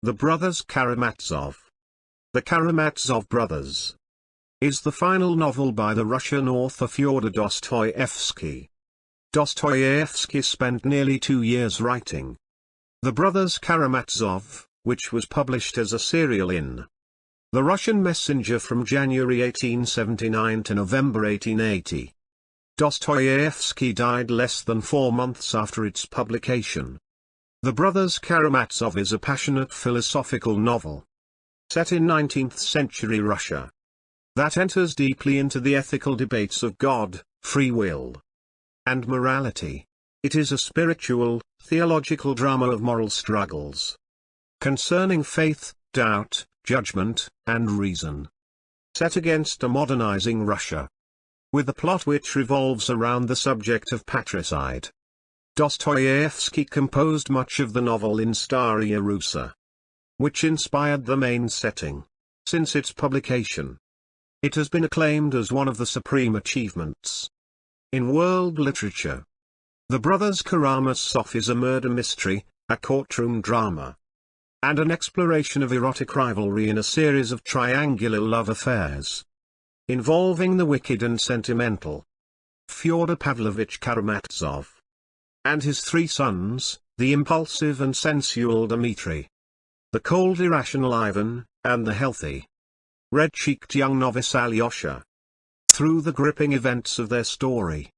The Brothers Karamazov. The Karamazov Brothers is the final novel by the Russian author Fyodor Dostoevsky. Dostoevsky spent nearly 2 years writing The Brothers Karamazov, which was published as a serial in The Russian Messenger from January 1879 to November 1880. Dostoevsky died less than 4 months after its publication. The Brothers Karamazov is a passionate philosophical novel set in 19th-century Russia that enters deeply into the ethical debates of God, free will, and morality. It is a spiritual, theological drama of moral struggles concerning faith, doubt, judgment, and reason, set against a modernizing Russia, with a plot which revolves around the subject of patricide. Dostoevsky composed much of the novel in Staraya Russa, which inspired the main setting. Since its publication, it has been acclaimed as one of the supreme achievements in world literature. The Brothers Karamazov is a murder mystery, a courtroom drama, and an exploration of erotic rivalry in a series of triangular love affairs involving the wicked and sentimental Fyodor Pavlovich Karamazov and his 3 sons, the impulsive and sensual Dmitri, the cold irrational Ivan, and the healthy, red-cheeked young novice Alyosha. Through the gripping events of their story,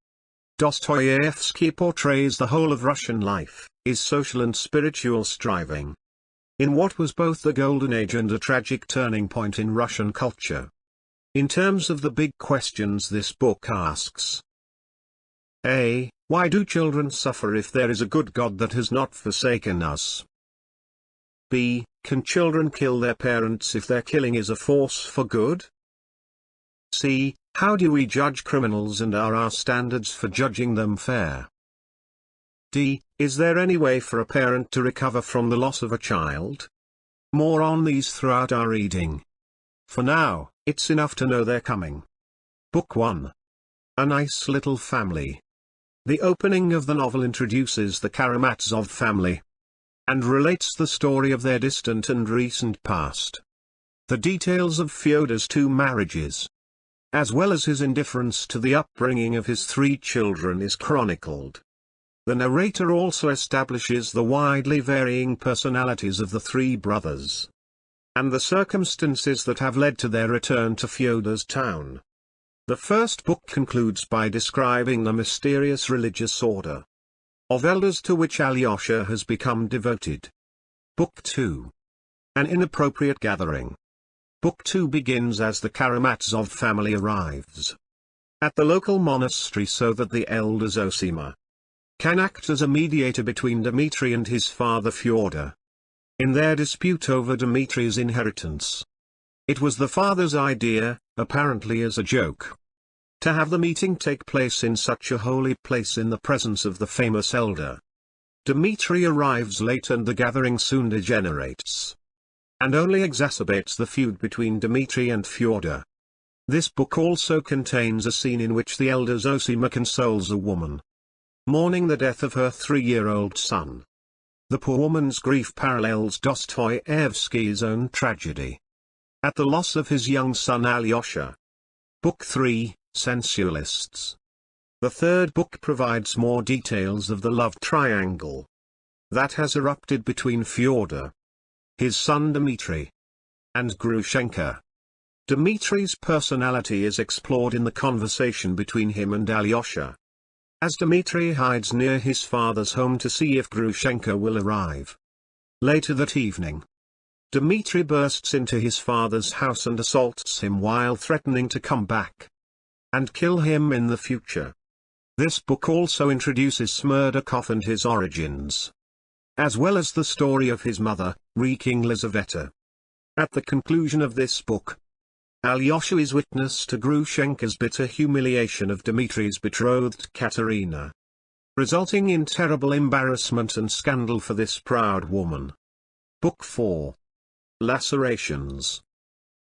Dostoevsky portrays the whole of Russian life, is social and spiritual striving, in what was both the golden age and a tragic turning point in Russian culture. In terms of the big questions this book asks: A. Why do children suffer if there is a good God that has not forsaken us? B. Can children kill their parents if their killing is a force for good? C. How do we judge criminals and are our standards for judging them fair? D. Is there any way for a parent to recover from the loss of a child? More on these throughout our reading. For now, it's enough to know they're coming. Book 1. A Nice Little Family. The opening of the novel introduces the Karamazov family and relates the story of their distant and recent past. The details of Fyodor's 2 marriages, as well as his indifference to the upbringing of his 3 children, is chronicled. The narrator also establishes the widely varying personalities of the 3 brothers and the circumstances that have led to their return to Fyodor's town. The first book concludes by describing the mysterious religious order of elders to which Alyosha has become devoted. Book 2. An Inappropriate Gathering. Book 2 begins as the Karamazov family arrives at the local monastery so that the elder Zosima can act as a mediator between Dmitri and his father Fyodor in their dispute over Dmitri's inheritance. It was the father's idea, apparently as a joke, to have the meeting take place in such a holy place in the presence of the famous elder. Dmitri arrives late and the gathering soon degenerates and only exacerbates the feud between Dmitri and Fyodor. This book also contains a scene in which the elder Zosima consoles a woman mourning the death of her 3-year-old son. The poor woman's grief parallels Dostoevsky's own tragedy at the loss of his young son Alyosha. Book 3, Sensualists. The third book provides more details of the love triangle that has erupted between Fyodor, his son Dmitri, and Grushenka. Dmitri's personality is explored in the conversation between him and Alyosha, as Dmitri hides near his father's home to see if Grushenka will arrive. Later that evening, Dmitri bursts into his father's house and assaults him while threatening to come back and kill him in the future. This book also introduces Smerdakov and his origins, as well as the story of his mother, King Lizaveta. At the conclusion of this book, Alyosha is witness to Grushenka's bitter humiliation of Dmitri's betrothed Katerina, resulting in terrible embarrassment and scandal for this proud woman. Book 4. Lacerations.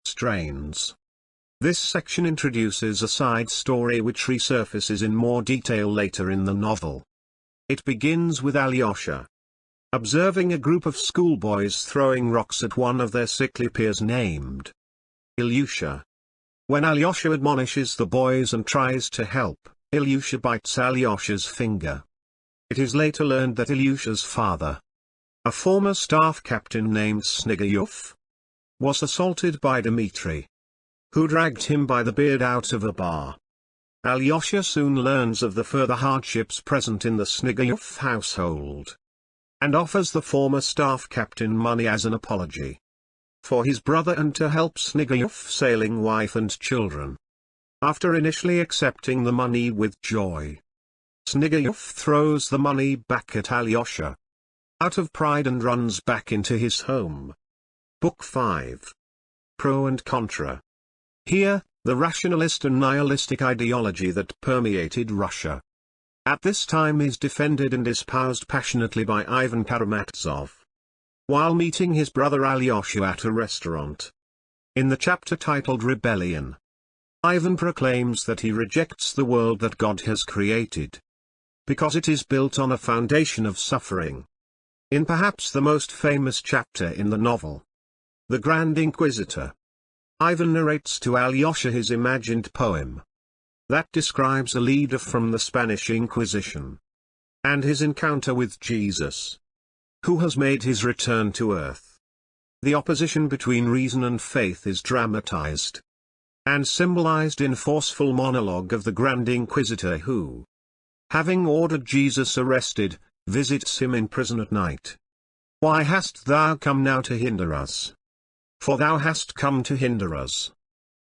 Strains. This section introduces a side story which resurfaces in more detail later in the novel. It begins with Alyosha Observing a group of schoolboys throwing rocks at one of their sickly peers named Ilyusha. When Alyosha admonishes the boys and tries to help, Ilyusha bites Alyosha's finger. It is later learned that Ilyusha's father, a former staff captain named Snigayov, was assaulted by Dmitri, who dragged him by the beard out of a bar. Alyosha soon learns of the further hardships present in the Snigayov household, and offers the former staff captain money as an apology for his brother and to help Snigayov's sailing wife and children. After initially accepting the money with joy, Snigayov throws the money back at Alyosha out of pride and runs back into his home. Book 5. Pro and Contra. Here, the rationalist and nihilistic ideology that permeated Russia at this time is defended and espoused passionately by Ivan Karamazov, while meeting his brother Alyosha at a restaurant. In the chapter titled Rebellion, Ivan proclaims that he rejects the world that God has created, because it is built on a foundation of suffering. In perhaps the most famous chapter in the novel, The Grand Inquisitor, Ivan narrates to Alyosha his imagined poem that describes a leader from the Spanish Inquisition and his encounter with Jesus, who has made his return to earth. The opposition between reason and faith is dramatized and symbolized in forceful monologue of the Grand Inquisitor who, having ordered Jesus arrested, visits him in prison at night. "Why hast thou come now to hinder us? For thou hast come to hinder us.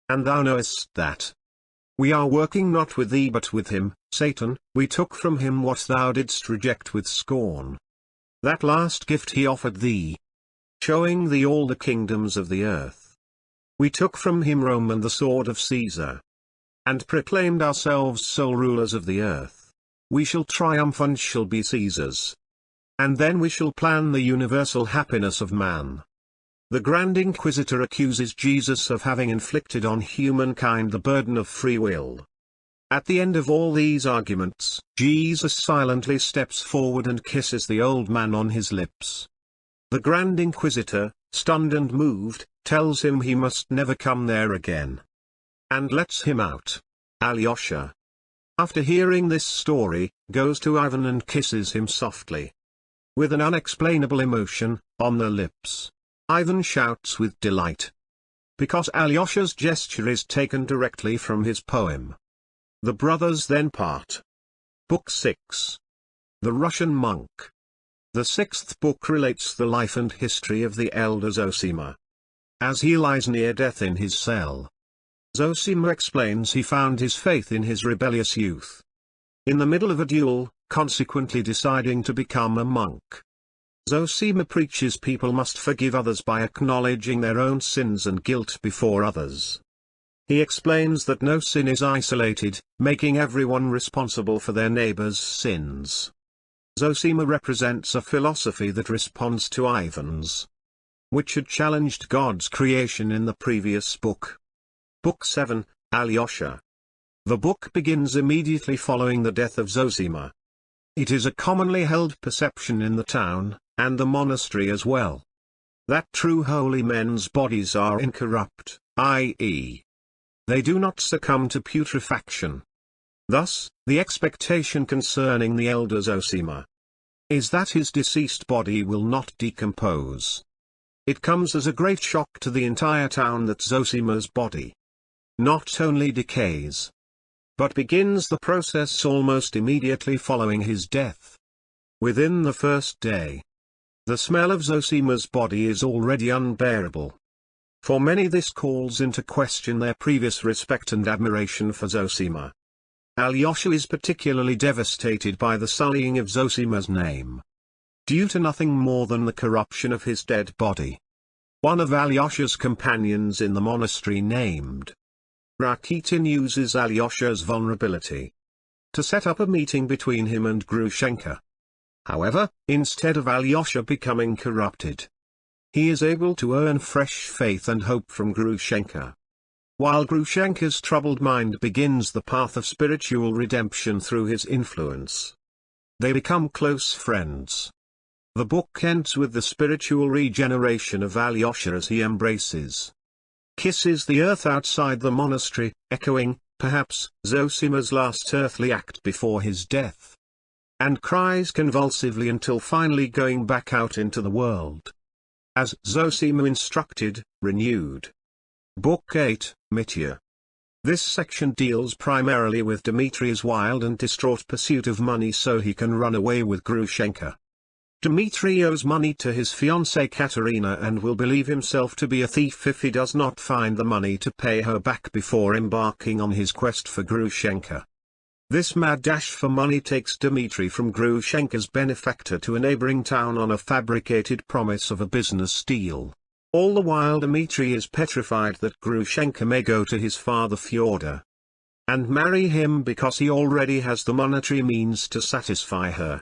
And thou knowest that we are working not with thee but with him, Satan. We took from him what thou didst reject with scorn. That last gift he offered thee, showing thee all the kingdoms of the earth. We took from him Rome and the sword of Caesar, and proclaimed ourselves sole rulers of the earth. We shall triumph and shall be Caesars. And then we shall plan the universal happiness of man." The Grand Inquisitor accuses Jesus of having inflicted on humankind the burden of free will. At the end of all these arguments, Jesus silently steps forward and kisses the old man on his lips. The Grand Inquisitor, stunned and moved, tells him he must never come there again, and lets him out. Alyosha, after hearing this story, goes to Ivan and kisses him softly. With an unexplainable emotion on their lips, Ivan shouts with delight, because Alyosha's gesture is taken directly from his poem. The brothers then part. Book 6. The Russian Monk. The sixth book relates the life and history of the elder Zosima, as he lies near death in his cell. Zosima explains he found his faith in his rebellious youth, in the middle of a duel, consequently deciding to become a monk. Zosima preaches people must forgive others by acknowledging their own sins and guilt before others. He explains that no sin is isolated, making everyone responsible for their neighbor's sins. Zosima represents a philosophy that responds to Ivan's, which had challenged God's creation in the previous book. Book 7, Alyosha. The book begins immediately following the death of Zosima. It is a commonly held perception in the town, and the monastery as well, that true holy men's bodies are incorrupt, i.e., they do not succumb to putrefaction. Thus, the expectation concerning the elder Zosima is that his deceased body will not decompose. It comes as a great shock to the entire town that Zosima's body not only decays, but begins the process almost immediately following his death. Within the first day, the smell of Zosima's body is already unbearable. For many this calls into question their previous respect and admiration for Zosima. Alyosha is particularly devastated by the sullying of Zosima's name, due to nothing more than the corruption of his dead body. One of Alyosha's companions in the monastery named Rakitin uses Alyosha's vulnerability to set up a meeting between him and Grushenka. However, instead of Alyosha becoming corrupted, he is able to earn fresh faith and hope from Grushenka, while Grushenka's troubled mind begins the path of spiritual redemption through his influence. They become close friends. The book ends with the spiritual regeneration of Alyosha as he kisses the earth outside the monastery, echoing, perhaps, Zosima's last earthly act before his death. And cries convulsively until finally going back out into the world. As Zosima instructed, renewed. Book 8, Mitya. This section deals primarily with Dmitri's wild and distraught pursuit of money so he can run away with Grushenka. Dmitri owes money to his fiancée Katerina and will believe himself to be a thief if he does not find the money to pay her back before embarking on his quest for Grushenka. This mad dash for money takes Dmitri from Grushenka's benefactor to a neighboring town on a fabricated promise of a business deal. All the while Dmitri is petrified that Grushenka may go to his father Fyodor and marry him because he already has the monetary means to satisfy her.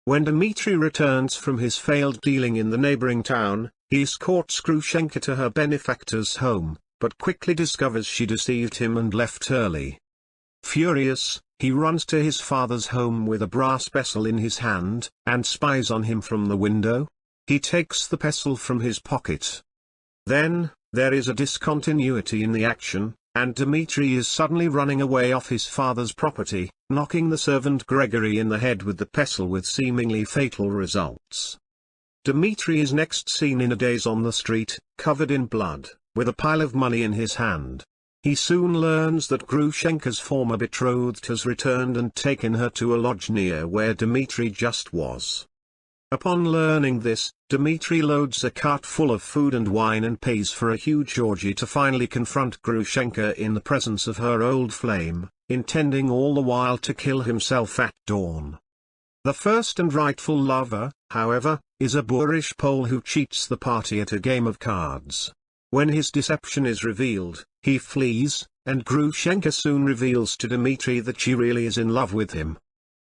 When Dmitri returns from his failed dealing in the neighboring town, he escorts Grushenka to her benefactor's home, but quickly discovers she deceived him and left early. Furious, he runs to his father's home with a brass pestle in his hand, and spies on him from the window. He takes the pestle from his pocket. Then, there is a discontinuity in the action, and Dmitri is suddenly running away off his father's property, knocking the servant Gregory in the head with the pestle with seemingly fatal results. Dmitri is next seen in a daze on the street, covered in blood, with a pile of money in his hand. He soon learns that Grushenka's former betrothed has returned and taken her to a lodge near where Dmitri just was. Upon learning this, Dmitri loads a cart full of food and wine and pays for a huge orgy to finally confront Grushenka in the presence of her old flame, intending all the while to kill himself at dawn. The first and rightful lover, however, is a boorish Pole who cheats the party at a game of cards. When his deception is revealed, he flees, and Grushenka soon reveals to Dmitri that she really is in love with him.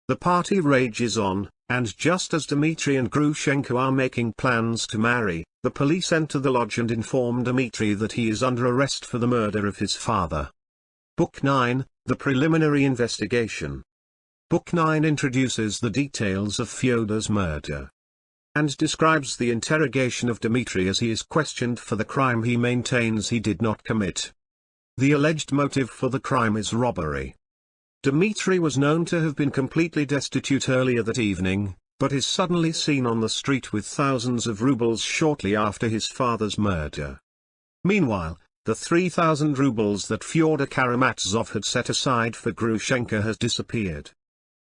The party rages on, and just as Dmitri and Grushenka are making plans to marry, the police enter the lodge and inform Dmitri that he is under arrest for the murder of his father. Book 9, The Preliminary Investigation. Book 9 introduces the details of Fyodor's murder and describes the interrogation of Dmitri as he is questioned for the crime he maintains he did not commit. The alleged motive for the crime is robbery. Dmitri was known to have been completely destitute earlier that evening, but is suddenly seen on the street with thousands of rubles shortly after his father's murder. Meanwhile, the 3,000 rubles that Fyodor Karamazov had set aside for Grushenka has disappeared.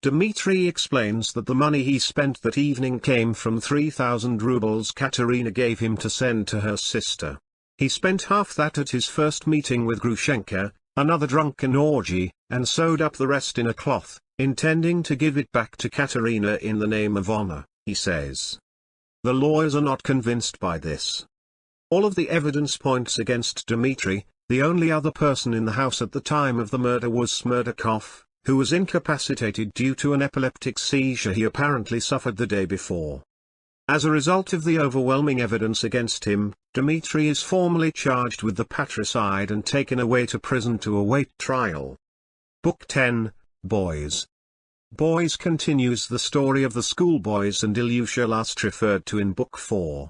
Dmitri explains that the money he spent that evening came from 3,000 rubles Katerina gave him to send to her sister. He spent half that at his first meeting with Grushenka, another drunken orgy, and sewed up the rest in a cloth, intending to give it back to Katerina in the name of honor, he says. The lawyers are not convinced by this. All of the evidence points against Dmitri. The only other person in the house at the time of the murder was Smerdakov, who was incapacitated due to an epileptic seizure he apparently suffered the day before. As a result of the overwhelming evidence against him, Dmitri is formally charged with the patricide and taken away to prison to await trial. Book 10, Boys. Boys continues the story of the schoolboys and Ilyusha last referred to in Book 4.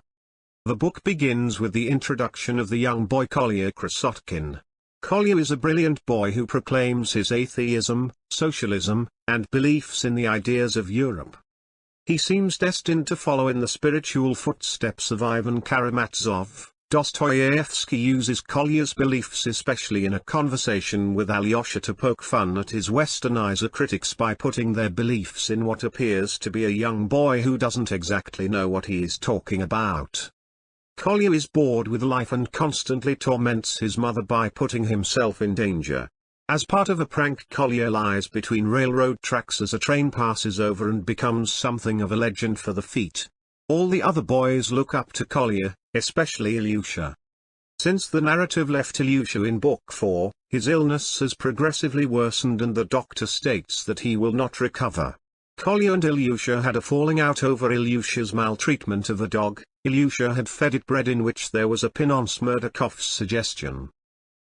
The book begins with the introduction of the young boy Kolya Krasotkin. Kolya is a brilliant boy who proclaims his atheism, socialism, and beliefs in the ideas of Europe. He seems destined to follow in the spiritual footsteps of Ivan Karamazov. Dostoevsky uses Kolya's beliefs especially in a conversation with Alyosha to poke fun at his westernizer critics by putting their beliefs in what appears to be a young boy who doesn't exactly know what he is talking about. Kolya is bored with life and constantly torments his mother by putting himself in danger. As part of a prank, Kolya lies between railroad tracks as a train passes over and becomes something of a legend for the feat. All the other boys look up to Kolya, especially Ilyusha. Since the narrative left Ilyusha in Book 4, his illness has progressively worsened and the doctor states that he will not recover. Kolya and Ilyusha had a falling out over Ilyusha's maltreatment of a dog. Ilyusha had fed it bread in which there was a pin on Smerdakov's suggestion.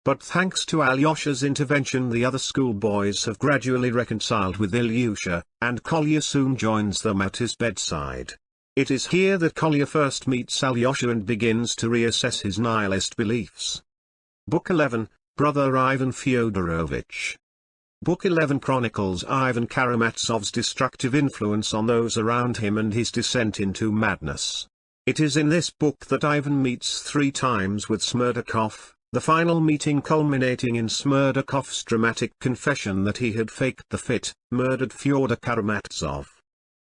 But thanks to Alyosha's intervention, the other schoolboys have gradually reconciled with Ilyusha, and Kolya soon joins them at his bedside. It is here that Kolya first meets Alyosha and begins to reassess his nihilist beliefs. Book 11, Brother Ivan Fyodorovich. Book 11 chronicles Ivan Karamazov's destructive influence on those around him and his descent into madness. It is in this book that Ivan meets 3 times with Smerdakov, the final meeting culminating in Smerdakov's dramatic confession that he had faked the fit, murdered Fyodor Karamazov,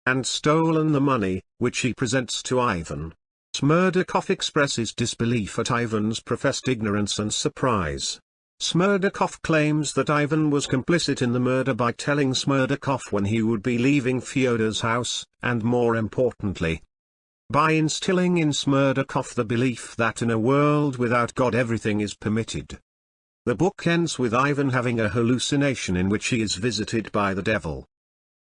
and stolen the money, which he presents to Ivan. Smerdakov expresses disbelief at Ivan's professed ignorance and surprise. Smerdakov claims that Ivan was complicit in the murder by telling Smerdakov when he would be leaving Fyodor's house, and more importantly, by instilling in Smerdakov the belief that in a world without God everything is permitted. The book ends with Ivan having a hallucination in which he is visited by the devil,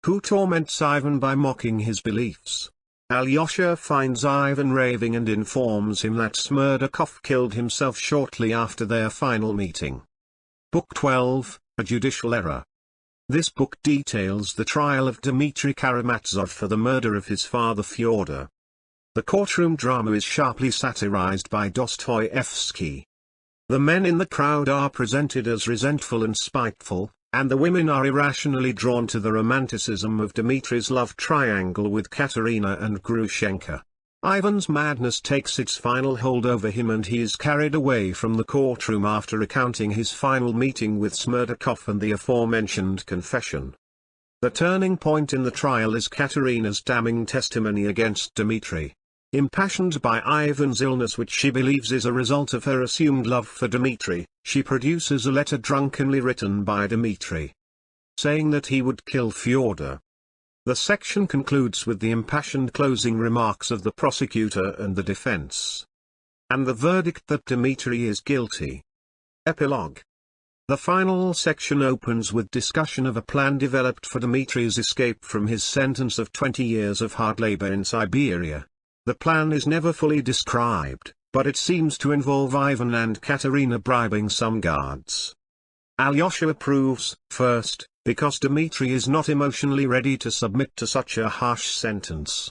who torments Ivan by mocking his beliefs. Alyosha finds Ivan raving and informs him that Smerdakov killed himself shortly after their final meeting. Book 12, A Judicial Error. This book details the trial of Dmitry Karamazov for the murder of his father Fyodor. The courtroom drama is sharply satirized by Dostoevsky. The men in the crowd are presented as resentful and spiteful, and the women are irrationally drawn to the romanticism of Dmitry's love triangle with Katerina and Grushenka. Ivan's madness takes its final hold over him and he is carried away from the courtroom after recounting his final meeting with Smerdakov and the aforementioned confession. The turning point in the trial is Katerina's damning testimony against Dmitry. Impassioned by Ivan's illness, which she believes is a result of her assumed love for Dmitry, she produces a letter drunkenly written by Dmitry, saying that he would kill Fyodor. The section concludes with the impassioned closing remarks of the prosecutor and the defense, and the verdict that Dmitry is guilty. Epilogue. The final section opens with discussion of a plan developed for Dmitry's escape from his sentence of 20 years of hard labor in Siberia. The plan is never fully described, but it seems to involve Ivan and Katerina bribing some guards. Alyosha approves, first, because Dmitry is not emotionally ready to submit to such a harsh sentence.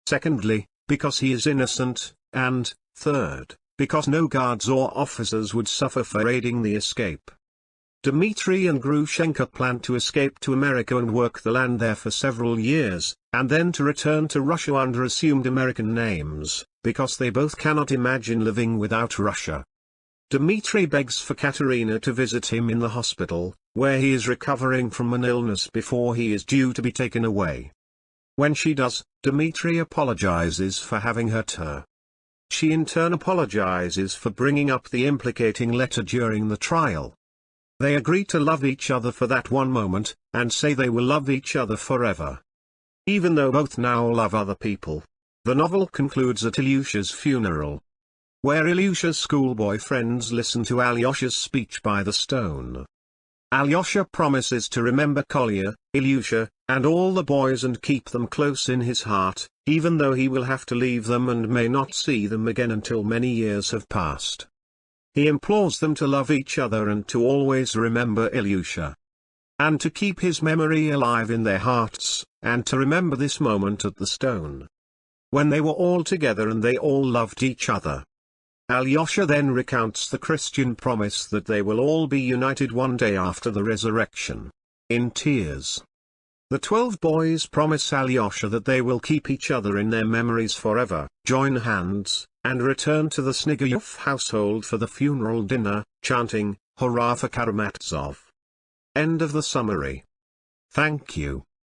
Secondly, because he is innocent, and, third, because no guards or officers would suffer for aiding the escape. Dmitry and Grushenka plan to escape to America and work the land there for several years, and then to return to Russia under assumed American names, because they both cannot imagine living without Russia. Dmitry begs for Katerina to visit him in the hospital, where he is recovering from an illness before he is due to be taken away. When she does, Dmitry apologizes for having hurt her. She in turn apologizes for bringing up the implicating letter during the trial. They agree to love each other for that one moment, and say they will love each other forever. Even though both now love other people. The novel concludes at Ilyusha's funeral, where Ilyusha's schoolboy friends listen to Alyosha's speech by the stone. Alyosha promises to remember Kolya, Ilyusha, and all the boys and keep them close in his heart, even though he will have to leave them and may not see them again until many years have passed. He implores them to love each other and to always remember Ilyusha, and to keep his memory alive in their hearts, and to remember this moment at the stone, when they were all together and they all loved each other. Alyosha then recounts the Christian promise that they will all be united one day after the resurrection. In tears, the 12 boys promise Alyosha that they will keep each other in their memories forever, join hands, and return to the Snigayov household for the funeral dinner, chanting, "Hurrah for Karamazov." End of the summary. Thank you.